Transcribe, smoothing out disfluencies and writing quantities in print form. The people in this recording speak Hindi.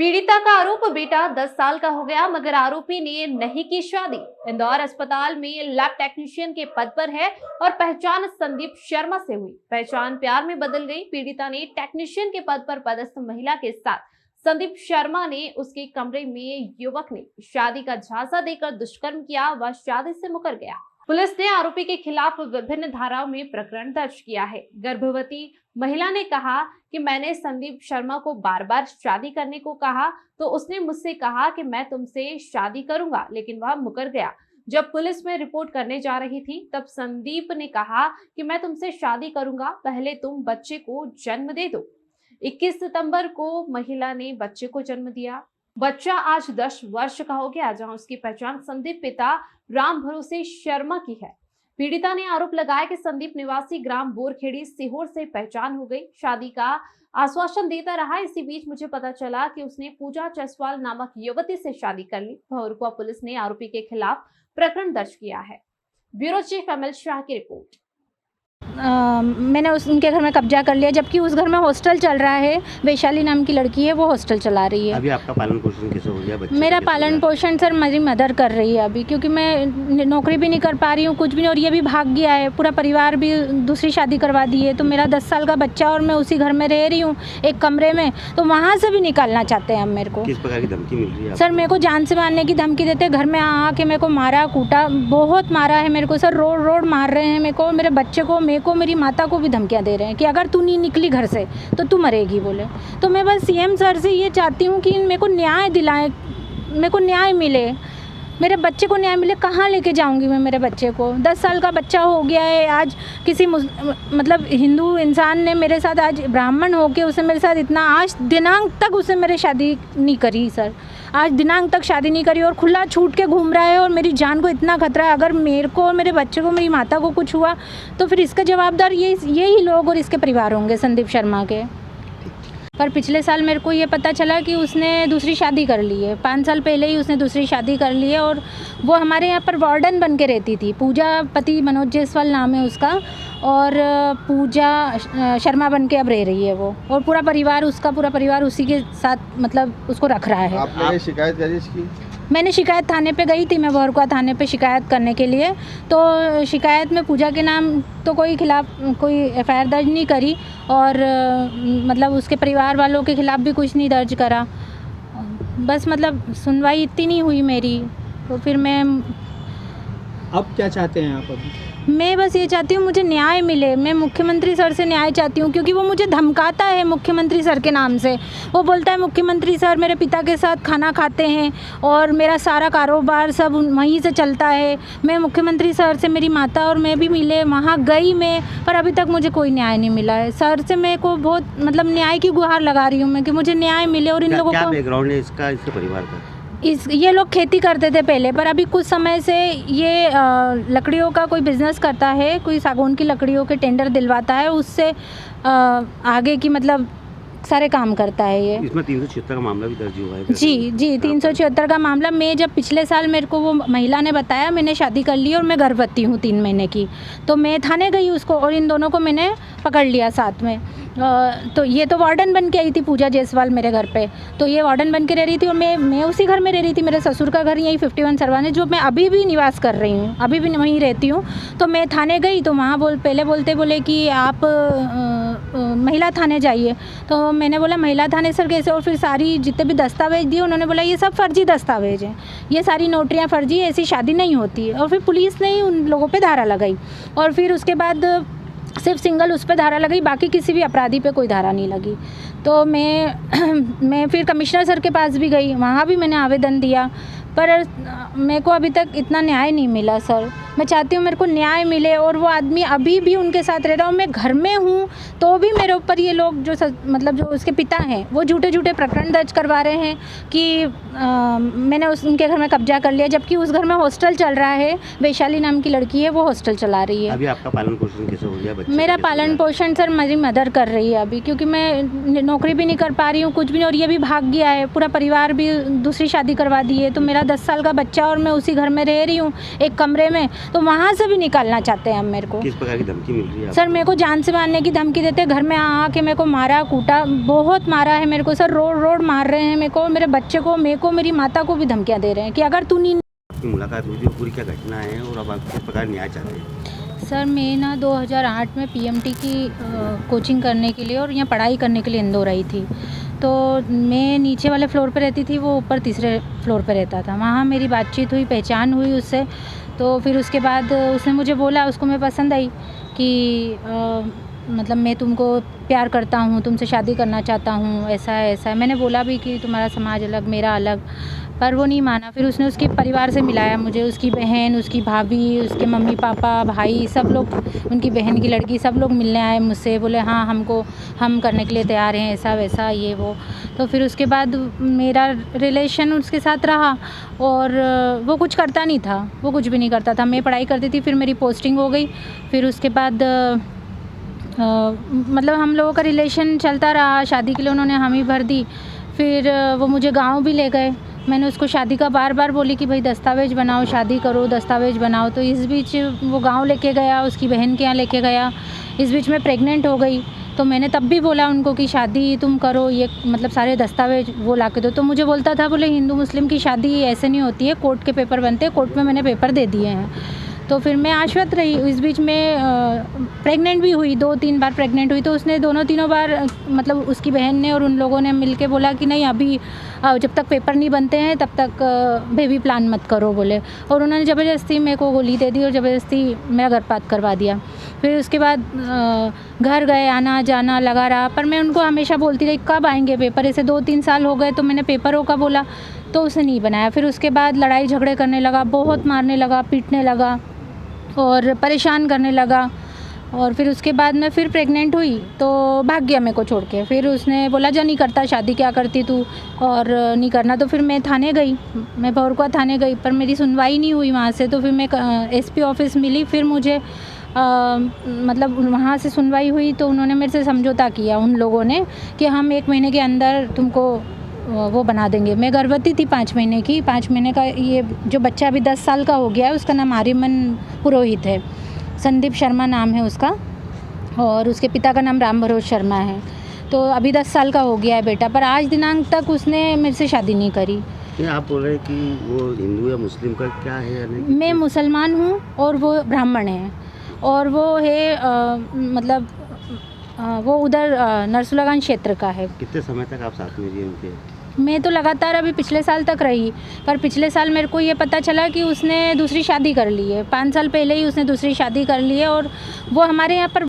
पीड़िता का आरोप बेटा 10 साल का हो गया मगर आरोपी ने नहीं की शादी। इंदौर अस्पताल में लैब टेक्नीशियन के पद पर है और पहचान संदीप शर्मा से हुई। पहचान प्यार में बदल गई। पीड़िता ने टेक्नीशियन के पद पर पदस्थ महिला के साथ संदीप शर्मा ने उसके कमरे में युवक ने शादी का झांसा देकर दुष्कर्म किया। वह शादी से मुकर गया। पुलिस ने आरोपी के खिलाफ विभिन्न धाराओं में प्रकरण दर्ज किया है। गर्भवती महिला ने कहा कि मैंने संदीप शर्मा को बार बार शादी करने को कहा तो उसने मुझसे कहा कि मैं तुमसे शादी करूंगा, लेकिन वह मुकर गया। जब पुलिस में रिपोर्ट करने जा रही थी तब संदीप ने कहा कि मैं तुमसे शादी करूंगा, पहले तुम बच्चे को जन्म दे दो। 21 सितंबर को महिला ने बच्चे को जन्म दिया। बच्चा आज 10 वर्ष का हो गया, जहां उसकी पहचान संदीप पिता राम भरोसे शर्मा की है। पीड़िता ने आरोप लगाया कि संदीप निवासी ग्राम बोरखेड़ी सीहोर से पहचान हो गई। शादी का आश्वासन देता रहा। इसी बीच मुझे पता चला कि उसने पूजा जायसवाल नामक युवती से शादी कर ली। भौरकुआ पुलिस ने आरोपी के खिलाफ प्रकरण दर्ज किया है। ब्यूरो चीफ अमल शाह की रिपोर्ट। मैंने उनके घर में कब्जा कर लिया, जबकि उस घर में हॉस्टल चल रहा है। वैशाली नाम की लड़की है, वो हॉस्टल चला रही है। अभी आपका पालन पोषण कैसे हो गया? मेरा पालन पोषण सर मेरी मदर कर रही है अभी, क्योंकि मैं नौकरी भी नहीं कर पा रही हूँ, कुछ भी नहीं। और ये भी भाग गया है, पूरा परिवार भी दूसरी शादी करवा दी है। तो मेरा 10 साल का बच्चा और मैं उसी घर में रह रही हूँ एक कमरे में, तो वहाँ से भी निकालना चाहते हैं हम मेरे को। किस प्रकार की धमकी मिल रही है? सर मेरे को जान से मारने की धमकी देते हैं। घर में आके मेरे को मारा कूटा, बहुत मारा है मेरे को सर। रोड मार रहे हैं मेरे को, मेरे बच्चे को, मेरे को, मेरी माता को भी धमकियां दे रहे हैं कि अगर तू नहीं निकली घर से तो तू मरेगी बोले। तो मैं बस सीएम सर से ये चाहती हूँ कि मेरे को न्याय दिलाएं, मेरे को न्याय मिले, मेरे बच्चे को न्याय मिले। कहाँ लेके जाऊंगी मैं मेरे बच्चे को? 10 साल का बच्चा हो गया है। आज किसी मतलब हिंदू इंसान ने मेरे साथ, आज ब्राह्मण होके उसने मेरे साथ इतना, आज दिनांक तक उसने मेरे शादी नहीं करी सर। आज दिनांक तक शादी नहीं करी और खुला छूट के घूम रहा है और मेरी जान को इतना खतरा है। अगर मेरे को और मेरे बच्चे को, मेरी माता को कुछ हुआ तो फिर इसका जवाबदार यही लोग और इसके परिवार होंगे, संदीप शर्मा के। पर पिछले साल मेरे को ये पता चला कि उसने दूसरी शादी कर ली है। 5 साल पहले ही उसने दूसरी शादी कर ली है और वो हमारे यहाँ पर वार्डन बन के रहती थी। पूजा, पति मनोज जायसवाल नाम है उसका, और पूजा शर्मा बन के अब रह रही है वो। और पूरा परिवार, उसका पूरा परिवार उसी के साथ मतलब उसको रख रहा है। आपने शिकायत करी इसकी? मैंने शिकायत थाने पे गई थी, मैं भौरकुआ थाने पे शिकायत करने के लिए। तो शिकायत में पूजा के नाम तो कोई खिलाफ कोई एफआईआर दर्ज नहीं करी और मतलब उसके परिवार वालों के खिलाफ भी कुछ नहीं दर्ज करा। बस मतलब सुनवाई इतनी नहीं हुई मेरी। तो फिर मैं अब क्या चाहते हैं आप? अभी मैं बस ये चाहती हूँ मुझे न्याय मिले। मैं मुख्यमंत्री सर से न्याय चाहती हूँ, क्योंकि वो मुझे धमकाता है मुख्यमंत्री सर के नाम से। वो बोलता है मुख्यमंत्री सर मेरे पिता के साथ खाना खाते हैं और मेरा सारा कारोबार सब वहीं से चलता है। मैं मुख्यमंत्री सर से, मेरी माता और मैं भी मिले, वहाँ गई मैं, पर अभी तक मुझे कोई न्याय नहीं मिला है। सर से मैं को बहुत मतलब न्याय की गुहार लगा रही हूँ मैं कि मुझे न्याय मिले। और इन लोगों क्या को बैकग्राउंड है इसका, इसके परिवार का? ये लोग खेती करते थे पहले, पर अभी कुछ समय से ये लकड़ियों का कोई बिज़नेस करता है, कोई सागौन की लकड़ियों के टेंडर दिलवाता है, उससे आगे की मतलब सारे काम करता है ये। इसमें 376 का मामला भी दर्ज हुआ है? जी 376 का मामला। मैं जब पिछले साल मेरे को वो महिला ने बताया मैंने शादी कर ली और मैं गर्भवती हूँ 3 महीने की, तो मैं थाने गई उसको और इन दोनों को मैंने पकड़ लिया साथ में। तो ये तो वार्डन बन के आई थी पूजा जायसवाल मेरे घर पे, तो ये वार्डन बन के रह रही थी और मैं उसी घर में रह रही थी। मेरे ससुर का घर यही 51 सरवाने, जो मैं अभी भी निवास कर रही हूँ, अभी भी वहीं रहती हूँ। तो मैं थाने गई तो वहाँ पहले बोले कि आप महिला थाने जाइए। तो मैंने बोला महिला थाने सर कैसे? और फिर सारी जितने भी दस्तावेज दिए उन्होंने बोला ये सब फर्जी दस्तावेज हैं, ये सारी नोटरियाँ फर्जी, ऐसी शादी नहीं होती है। और फिर पुलिस ने ही उन लोगों पे धारा लगाई और फिर उसके बाद सिर्फ सिंगल उस पर धारा लगी, बाकी किसी भी अपराधी पे कोई धारा नहीं लगी। तो मैं फिर कमिश्नर सर के पास भी गई, वहाँ भी मैंने आवेदन दिया, पर मेरे को अभी तक इतना न्याय नहीं मिला सर। मैं चाहती हूँ मेरे को न्याय मिले। और वो आदमी अभी भी उनके साथ रह रहा हूँ, मैं घर में हूँ तो भी मेरे ऊपर ये लोग जो मतलब जो उसके पिता हैं वो झूठे प्रकरण दर्ज करवा रहे हैं कि मैंने उनके घर में कब्जा कर लिया, जबकि उस घर में हॉस्टल चल रहा है। वैशाली नाम की लड़की है, वो हॉस्टल चला रही है। अभी आपका पालन पोषण कैसे हो गया? मेरा पालन पोषण सर मेरी मदर कर रही है अभी, क्योंकि मैं नौकरी भी नहीं कर पा रही हूँ, कुछ भी नहीं। और ये भी भाग गया है, पूरा परिवार भी दूसरी शादी करवा दी है। तो मेरा मेरा 10 साल का बच्चा और मैं उसी घर में रह रही हूँ एक कमरे में, तो वहाँ से भी निकालना चाहते हैं हम मेरे को। किस प्रकार की धमकी मिल रही है सर मेरे को जान से मारने की धमकी देते, घर में आके मेरे को मारा कूटा, बहुत मारा है मेरे को सर, रोड मार रहे हैं मेरे को, मेरे बच्चे को, मेरे को, मेरी माता को भी धमकियाँ दे रहे हैं कि अगर तू नहीं। आपकी मुलाकात हुई थी, वो पूरी क्या घटना है और अब आप किस प्रकार न्याय चाहते हैं? सर मैं ना 2008 में पीएमटी की कोचिंग करने के लिए और यहाँ पढ़ाई करने के लिए इंदौर आई थी। तो मैं नीचे वाले फ्लोर पे रहती थी, वो ऊपर तीसरे फ्लोर पे रहता था। वहाँ मेरी बातचीत हुई, पहचान हुई उससे। तो फिर उसके बाद उसने मुझे बोला, उसको मैं पसंद आई कि मतलब मैं तुमको प्यार करता हूँ, तुमसे शादी करना चाहता हूँ, ऐसा है ऐसा है। मैंने बोला भी कि तुम्हारा समाज अलग, मेरा अलग, पर वो नहीं माना। फिर उसने उसके परिवार से मिलाया मुझे, उसकी बहन, उसकी भाभी, उसके मम्मी पापा, भाई, सब लोग, उनकी बहन की लड़की, सब लोग मिलने आए मुझसे, बोले हाँ हम करने के लिए तैयार हैं, ऐसा वैसा ये वो। तो फिर उसके बाद मेरा रिलेशन उसके साथ रहा और वो कुछ करता नहीं था, वो कुछ भी नहीं करता था। मैं पढ़ाई करती थी, फिर मेरी पोस्टिंग हो गई। फिर उसके बाद मतलब हम लोगों का रिलेशन चलता रहा, शादी के लिए उन्होंने हामी भर दी। फिर वो मुझे गांव भी ले गए। मैंने उसको शादी का बार बार बोली कि भाई दस्तावेज बनाओ, शादी करो, दस्तावेज बनाओ। तो इस बीच वो गांव लेके गया, उसकी बहन के यहाँ लेके गया। इस बीच मैं प्रेग्नेंट हो गई। तो मैंने तब भी बोला उनको कि शादी तुम करो, ये मतलब सारे दस्तावेज वो ला के दो। तो मुझे बोलता था, बोले हिंदू मुस्लिम की शादी ऐसे नहीं होती है, कोर्ट के पेपर बनते हैं, कोर्ट में मैंने पेपर दे दिए हैं। तो फिर मैं आश्वस्त रही। इस बीच में प्रेग्नेंट भी हुई, 2-3 बार प्रेग्नेंट हुई। तो उसने तीनों बार मतलब उसकी बहन ने और उन लोगों ने मिलके बोला कि नहीं, अभी जब तक पेपर नहीं बनते हैं तब तक बेबी प्लान मत करो बोले। और उन्होंने ज़बरदस्ती मेरे को गोली दे दी और ज़बरदस्ती मेरा गर्भपात करवा दिया। फिर उसके बाद घर गए, आना जाना लगा रहा। पर मैं उनको हमेशा बोलती रही कब आएंगे पेपर, ऐसे 2-3 साल हो गए। तो मैंने पेपरों का बोला तो उसने नहीं बनाया। फिर उसके बाद लड़ाई झगड़े करने लगा, बहुत मारने लगा, पीटने लगा और परेशान करने लगा। और फिर उसके बाद मैं फिर प्रेग्नेंट हुई तो भाग गया मेरे को छोड़ के। फिर उसने बोला जा नहीं करता शादी, क्या करती तू, और नहीं करना। तो फिर मैं थाने गई, मैं भौरकुआ थाने गई, पर मेरी सुनवाई नहीं हुई वहाँ से। तो फिर मैं एसपी ऑफिस मिली। फिर मुझे मतलब वहाँ से सुनवाई हुई तो उन्होंने मेरे से समझौता किया उन लोगों ने कि हम 1 महीने के अंदर तुमको वो बना देंगे। मैं गर्भवती थी 5 महीने की। 5 महीने का ये जो बच्चा अभी 10 साल का हो गया है, उसका नाम आर्यमन पुरोहित है, संदीप शर्मा नाम है उसका, और उसके पिता का नाम राम भरोज शर्मा है। तो अभी 10 साल का हो गया है बेटा, पर आज दिनांक तक उसने मेरे से शादी नहीं करी। ये आप बोल रहे हैं कि वो हिंदू या मुस्लिम का क्या है या नहीं? मैं मुसलमान हूँ और वो ब्राह्मण है, और वो है मतलब वो उधर नरसुलागंज क्षेत्र का है। कितने समय तक आप साथ में रही उनके? मैं तो लगातार अभी पिछले साल तक रही, पर पिछले साल मेरे को ये पता चला कि उसने दूसरी शादी कर ली है। 5 साल पहले ही उसने दूसरी शादी कर ली है। और वो हमारे यहाँ पर